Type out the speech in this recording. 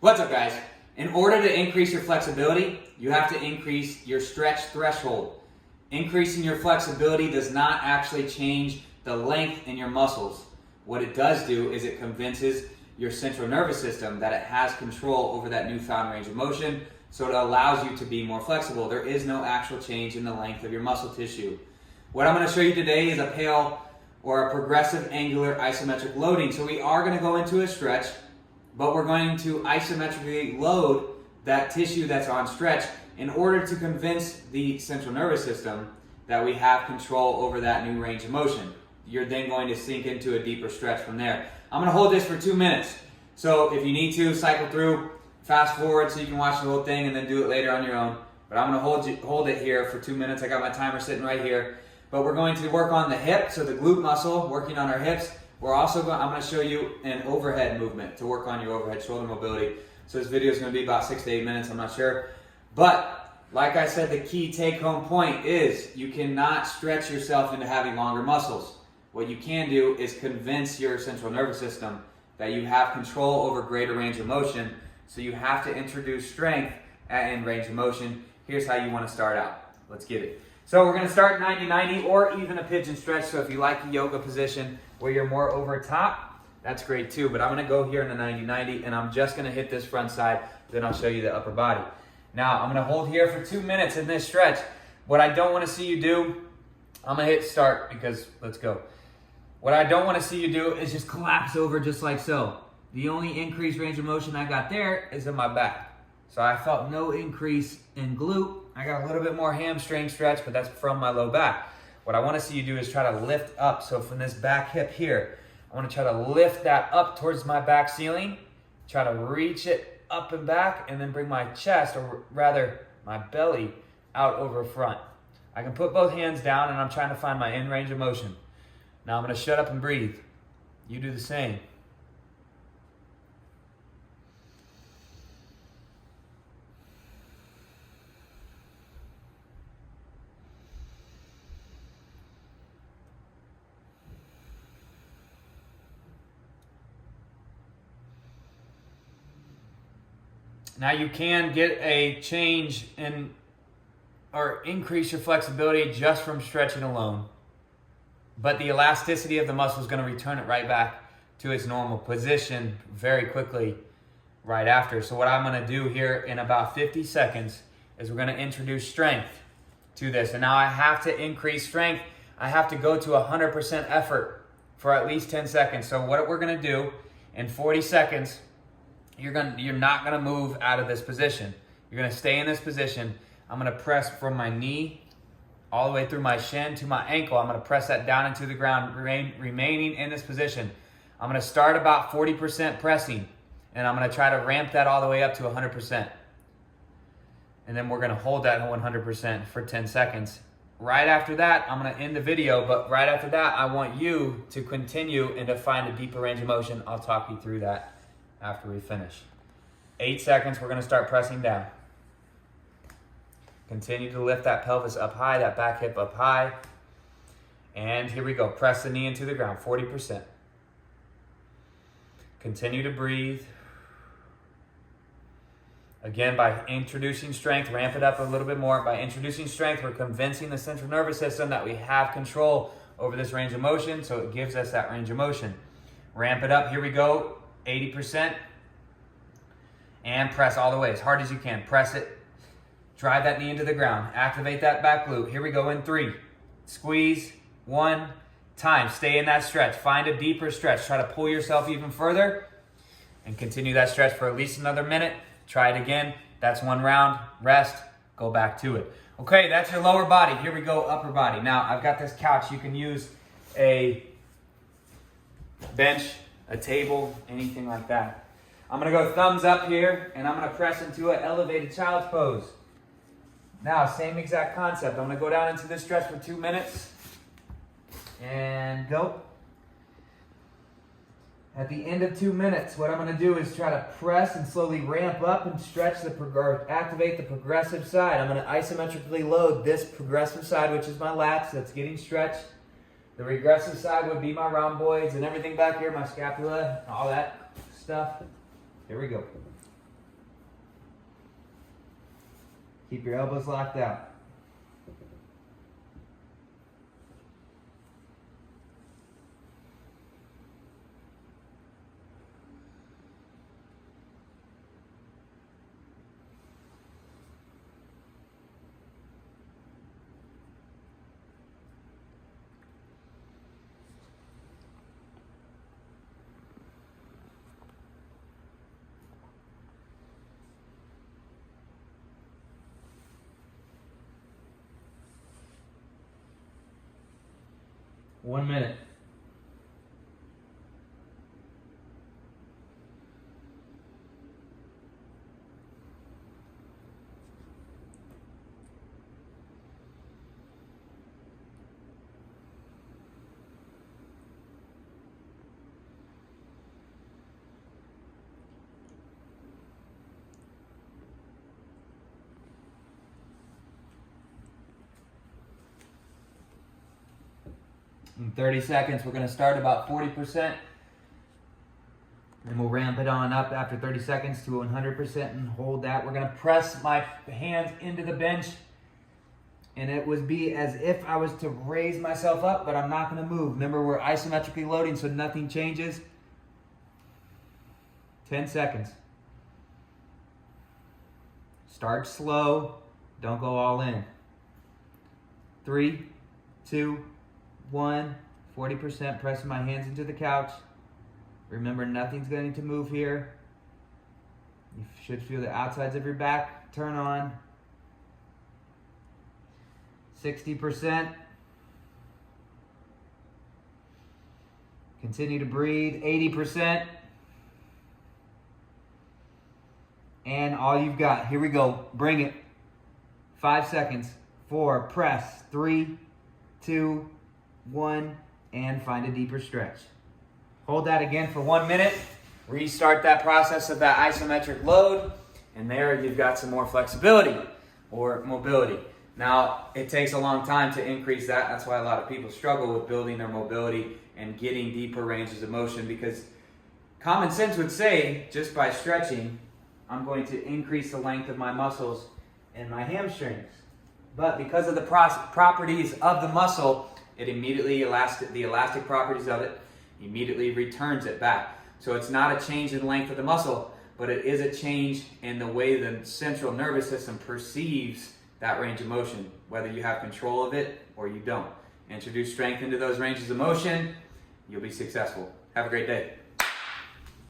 What's up, guys? In order to increase your flexibility, you have to increase your stretch threshold. Increasing your flexibility does not actually change the length in your muscles. What it does do is it convinces your central nervous system that it has control over that newfound range of motion, so it allows you to be more flexible. There is no actual change in the length of your muscle tissue. What I'm going to show you today is a PAL or a progressive angular isometric loading. So we are going to go into a stretch, but we're going to isometrically load that tissue that's on stretch in order to convince the central nervous system that we have control over that new range of motion. You're then going to sink into a deeper stretch from there. I'm going to hold this for 2 minutes. So if you need to, cycle through, fast forward so you can watch the whole thing and then do it later on your own. But I'm going to hold it here for 2 minutes. I got my timer sitting right here. But we're going to work on the hip, so the glute muscle, working on our hips. I'm going to show you an overhead movement to work on your overhead shoulder mobility. So this video is going to be about 6 to 8 minutes, I'm not sure. But like I said, the key take-home point is you cannot stretch yourself into having longer muscles. What you can do is convince your central nervous system that you have control over greater range of motion. So you have to introduce strength in range of motion. Here's how you want to start out. Let's get it. So we're going to start 90-90 or even a pigeon stretch. So if you like the yoga position where you're more over top, that's great too. But I'm going to go here in the 90-90 and I'm just going to hit this front side. Then I'll show you the upper body. Now I'm going to hold here for 2 minutes in this stretch. What I don't want to see you do, I'm going to hit start because let's go. What I don't want to see you do is just collapse over just like so. The only increased range of motion I got there is in my back. So I felt no increase in glute. I got a little bit more hamstring stretch, but that's from my low back. What I want to see you do is try to lift up. So from this back hip here, I want to try to lift that up towards my back ceiling, try to reach it up and back, and then bring my chest, or rather my belly, out over front. I can put both hands down and I'm trying to find my end range of motion. Now I'm going to shut up and breathe. You do the same. Now you can get a change in or increase your flexibility just from stretching alone. But the elasticity of the muscle is going to return it right back to its normal position very quickly right after. So what I'm going to do here in about 50 seconds is we're going to introduce strength to this. And now I have to increase strength. I have to go to 100% effort for at least 10 seconds. So what we're going to do in 40 seconds, you're not going to move out of this position. You're going to stay in this position. I'm going to press from my knee all the way through my shin to my ankle. I'm going to press that down into the ground, remaining in this position. I'm going to start about 40% pressing, and I'm going to try to ramp that all the way up to 100%. And then we're going to hold that 100% for 10 seconds. Right after that, I'm going to end the video, but right after that, I want you to continue and to find a deeper range of motion. I'll talk you through that after we finish. 8 seconds, we're going to start pressing down. Continue to lift that pelvis up high, that back hip up high. And here we go. Press the knee into the ground, 40%. Continue to breathe. Again, by introducing strength, ramp it up a little bit more. By introducing strength, we're convincing the central nervous system that we have control over this range of motion, so it gives us that range of motion. Ramp it up. Here we go. 80%. And press all the way as hard as you can. Press it. Drive that knee into the ground. Activate that back glute. Here we go in 3. Squeeze. 1. Time. Stay in that stretch. Find a deeper stretch. Try to pull yourself even further. And continue that stretch for at least another minute. Try it again. That's 1 round. Rest. Go back to it. Okay, that's your lower body. Here we go, upper body. Now, I've got this couch. You can use a bench, a table, anything like that. I'm going to go thumbs up here, and I'm going to press into an elevated child's pose. Now, same exact concept. I'm going to go down into this stretch for 2 minutes. And go. At the end of 2 minutes, what I'm going to do is try to press and slowly ramp up and stretch or activate the progressive side. I'm going to isometrically load this progressive side, which is my lats, that's getting stretched. The regressive side would be my rhomboids and everything back here, my scapula, all that stuff. Here we go. Keep your elbows locked out. One minute. In 30 seconds, we're going to start about 40%. And we'll ramp it on up after 30 seconds to 100% and hold that. We're going to press my hands into the bench. And it would be as if I was to raise myself up, but I'm not going to move. Remember, we're isometrically loading, so nothing changes. 10 seconds. Start slow. Don't go all in. 3, 2, 1, 40%, pressing my hands into the couch. Remember, nothing's going to move here. You should feel the outsides of your back turn on. 60%. Continue to breathe. 80%. And all you've got. Here we go. Bring it. 5 seconds. 4, press. 3, 2, 1, and find a deeper stretch. Hold that again for 1 minute. Restart that process of that isometric load, and there you've got some more flexibility or mobility. Now, it takes a long time to increase that. That's why a lot of people struggle with building their mobility and getting deeper ranges of motion, because common sense would say, just by stretching, I'm going to increase the length of my muscles and my hamstrings. But because of the properties of the muscle, it immediately, the elastic properties of it, immediately returns it back. So it's not a change in length of the muscle, but it is a change in the way the central nervous system perceives that range of motion, whether you have control of it or you don't. Introduce strength into those ranges of motion, you'll be successful. Have a great day.